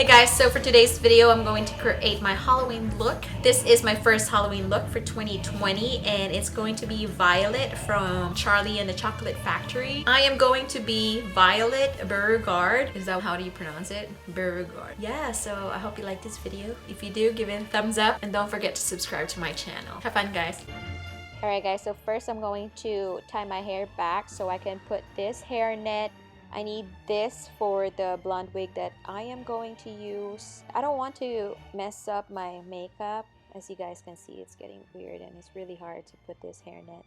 Hey guys, so for today's video, I'm going to create my Halloween look. This is my first Halloween look for 2020 and it's going to be Violet from Charlie and the Chocolate Factory. I am going to be Violet Beauregarde. Is that how do you pronounce it? Beauregarde. Yeah, so I hope you like this video. If you do, give it a thumbs up and don't forget to subscribe to my channel. Have fun, guys. Alright guys, so first I'm going to tie my hair back so I can put this hairnet. I need this for the blonde wig that I am going to use. I don't want to mess up my makeup. As you guys can see, it's getting weird and it's really hard to put this hairnet.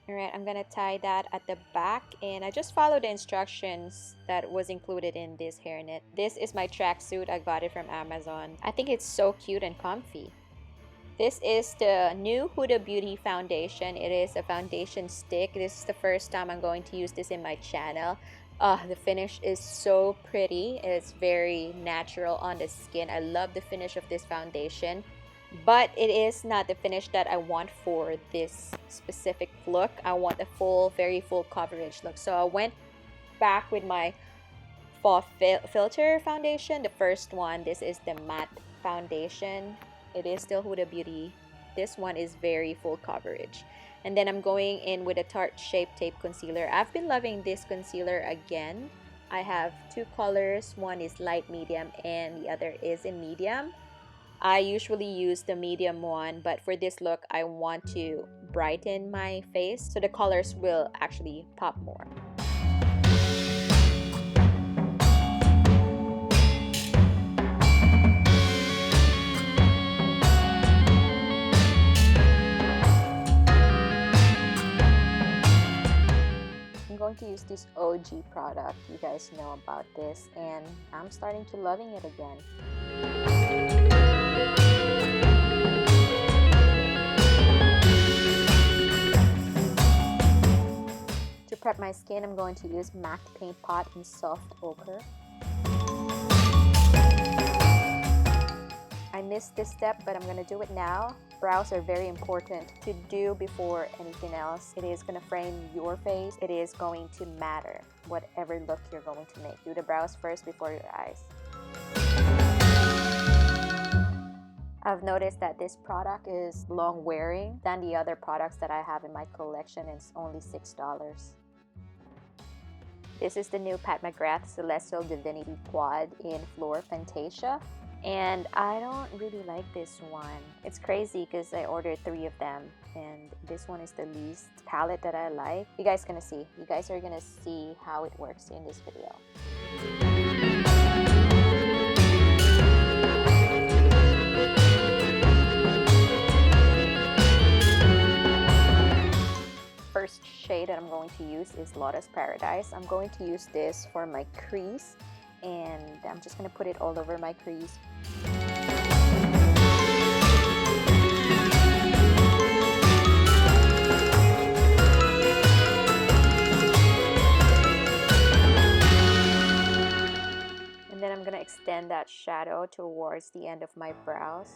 Alright, I'm gonna tie that at the back and I just followed the instructions that was included in this hairnet. This is my tracksuit. I got it from Amazon. I think it's so cute and comfy. This is the new Huda Beauty foundation. It is a foundation stick. This is the first time I'm going to use this in my channel. The finish is so pretty. It's very natural on the skin. I love the finish of this foundation, but it is not the finish that I want for this specific look. I want a very full coverage look. So I went back with my Faux filter foundation, the first one. This is the matte foundation. It is still Huda Beauty. This one is very full coverage. And then I'm going in with a Tarte Shape Tape Concealer. I've been loving this concealer again. I have two colors. One is light medium and the other is in medium. I usually use the medium one, but for this look, I want to brighten my face so the colors will actually pop more. I'm going to use this OG product. You guys know about this and I'm starting to loving it again. To prep my skin, I'm going to use MAC Paint Pot in Soft Ochre. I missed this step, but I'm going to do it now. Brows are very important to do before anything else. It is going to frame your face. It is going to matter whatever look you're going to make. Do the brows first before your eyes. I've noticed that this product is long wearing than the other products that I have in my collection. It's only $6. This is the new Mcgrath Celestial Divinity Quad in Fleur Fantasia. And I don't really like this one. It's crazy because I ordered 3 of them and this one is the least palette that I like. You guys are gonna see how it works in this video. First shade that I'm going to use is Lotus Paradise. I'm going to use this for my crease and I'm just going to put it all over my crease. And then I'm going to extend that shadow towards the end of my brows.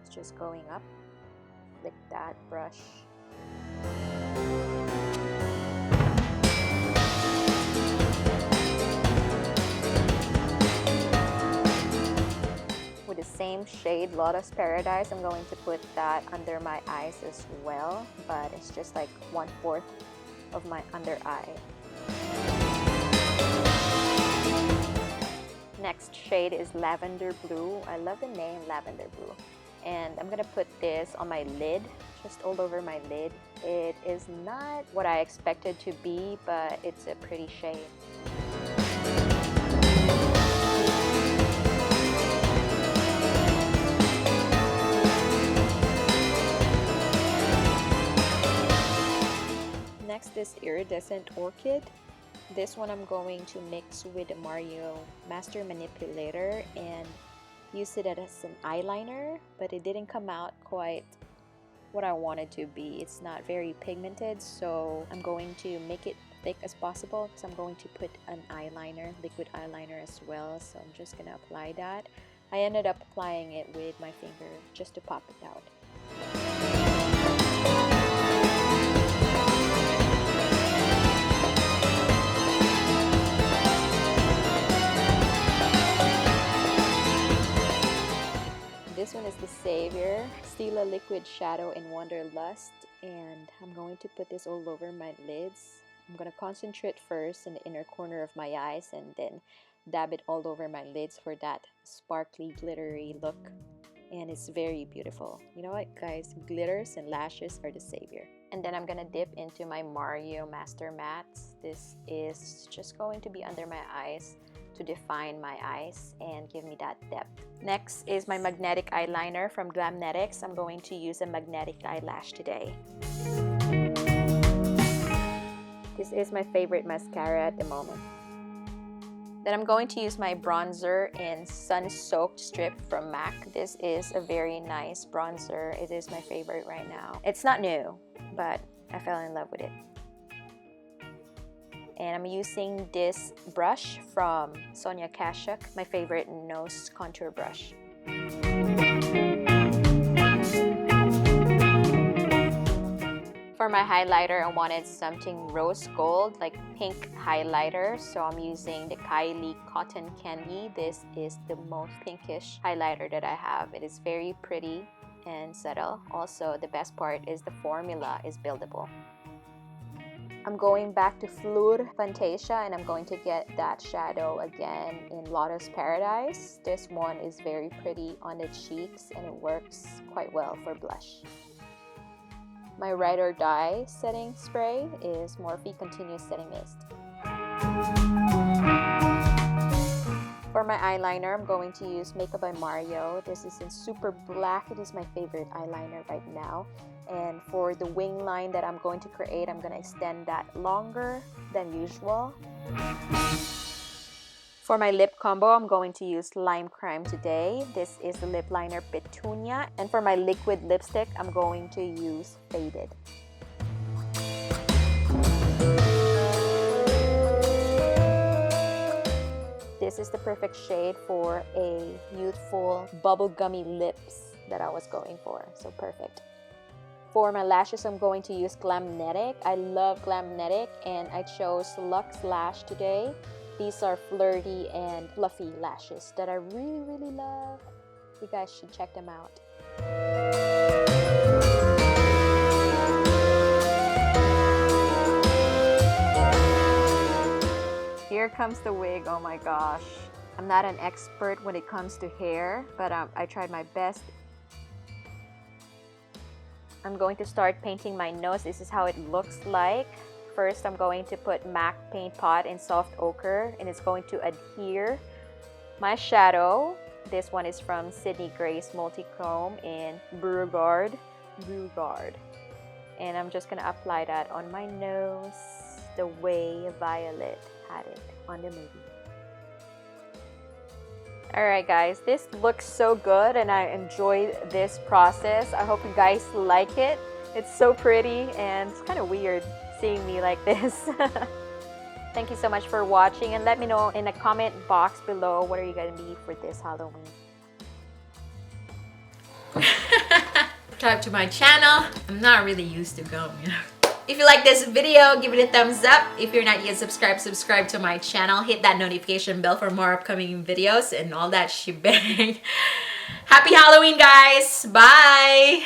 It's just going up. Flick that brush. With the same shade, Lotus Paradise, I'm going to put that under my eyes as well, but it's just like 1/4 of my under eye. Next shade is Lavender Blue. I love the name Lavender Blue. And I'm gonna put this on my lid, just all over my lid. It is not what I expected to be, but it's a pretty shade. Next is Iridescent Orchid. This one I'm going to mix with the Mario Master Manipulator and use it as an eyeliner, but it didn't come out quite what I wanted to be. It's not very pigmented, so I'm going to make it thick as possible because I'm going to put an eyeliner, liquid eyeliner as well. So I'm just gonna apply that. I ended up applying it with my finger just to pop it out. Savior Stila Liquid Shadow in Wanderlust, and I'm going to put this all over my lids. I'm going to concentrate first in the inner corner of my eyes and then dab it all over my lids for that sparkly, glittery look. And it's very beautiful. You know what, guys? Glitters and lashes are the savior. And then I'm gonna dip into my Mario Master Mattes. This is just going to be under my eyes to define my eyes and give me that depth. Next is my magnetic eyeliner from Glamnetics. I'm going to use a magnetic eyelash today. This is my favorite mascara at the moment. Then I'm going to use my bronzer in Sun Soaked Strip from MAC. This is a very nice bronzer. It is my favorite right now. It's not new, but I fell in love with it. And I'm using this brush from Sonia Kashuk, my favorite nose contour brush. For my highlighter, I wanted something rose gold, like pink highlighter. So I'm using the Kylie Cotton Candy. This is the most pinkish highlighter that I have. It is very pretty and subtle. Also, the best part is the formula is buildable. I'm going back to Fleur Fantasia and I'm going to get that shadow again in Lotus Paradise. This one is very pretty on the cheeks and it works quite well for blush. My Ride or Die setting spray is Morphe Continuous Setting Mist. For my eyeliner, I'm going to use Makeup by Mario. This is in Super Black. It is my favorite eyeliner right now. And for the wing line that I'm going to create, I'm going to extend that longer than usual. For my lip combo, I'm going to use Lime Crime today. This is the lip liner Petunia. And for my liquid lipstick, I'm going to use Faded. This is the perfect shade for a youthful bubblegummy lips that I was going for. So perfect. For my lashes, I'm going to use Glamnetic. I love Glamnetic and I chose Luxe Lash today. These are flirty and fluffy lashes that I really, really love. You guys should check them out. Here comes the wig. Oh my gosh. I'm not an expert when it comes to hair, but I tried my best. I'm going to start painting my nose. This is how it looks like. First, I'm going to put MAC Paint Pot in Soft Ochre and it's going to adhere my shadow. This one is from Sydney Grace Multichrome in Beauregarde. And I'm just going to apply that on my nose the way Violet had it on the movie. Alright guys, this looks so good and I enjoyed this process. I hope you guys like it. It's so pretty and it's kind of weird seeing me like this. Thank you so much for watching and let me know in the comment box below what are you going to be for this Halloween. Subscribe to my channel. I'm not really used to gum, you know. If you like this video, give it a thumbs up. If you're not yet subscribed, subscribe to my channel. Hit that notification bell for more upcoming videos and all that shebang. Happy Halloween, guys. Bye.